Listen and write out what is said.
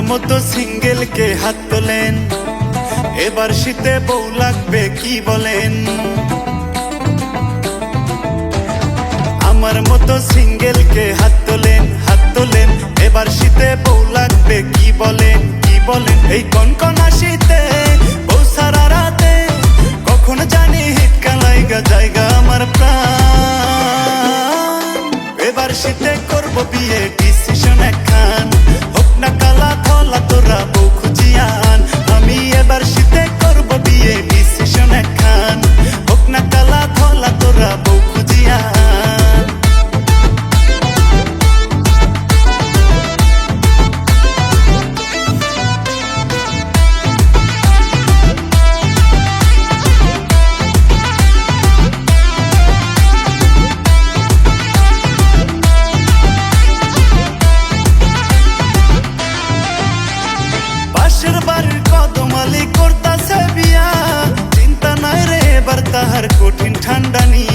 মতো সিঙ্গেল কে হাত তোলেন, এবার শীতে বউ লাগবে কি বলেন? আমার মতো সিঙ্গেল কে হাত তোলেন, হাত তোলেন, এবার শীতে বউ লাগবে কি বলেন? কি বলেন? এই কনকনা শীতে বউ সারা রাতে কখন জানি হিটকা লাইগা জায়গা আমার প্রাণ। এবার শীতে করব বিয়ে, ডিসিশন একখান, হোক না কালা ধলা তোরা বউ খুঁজিয়ান। আমি এবার শীতে করব বিয়ে, ডিসিশন একখান, হোক না কালা ধলা তোরা বউ খুঁজিয়ান। পাশের বাড়ির কদমালি করতাছে বিয়া, চিন্তা নাই রে এবার তাহার কঠিন ঠান্ডা নিয়া।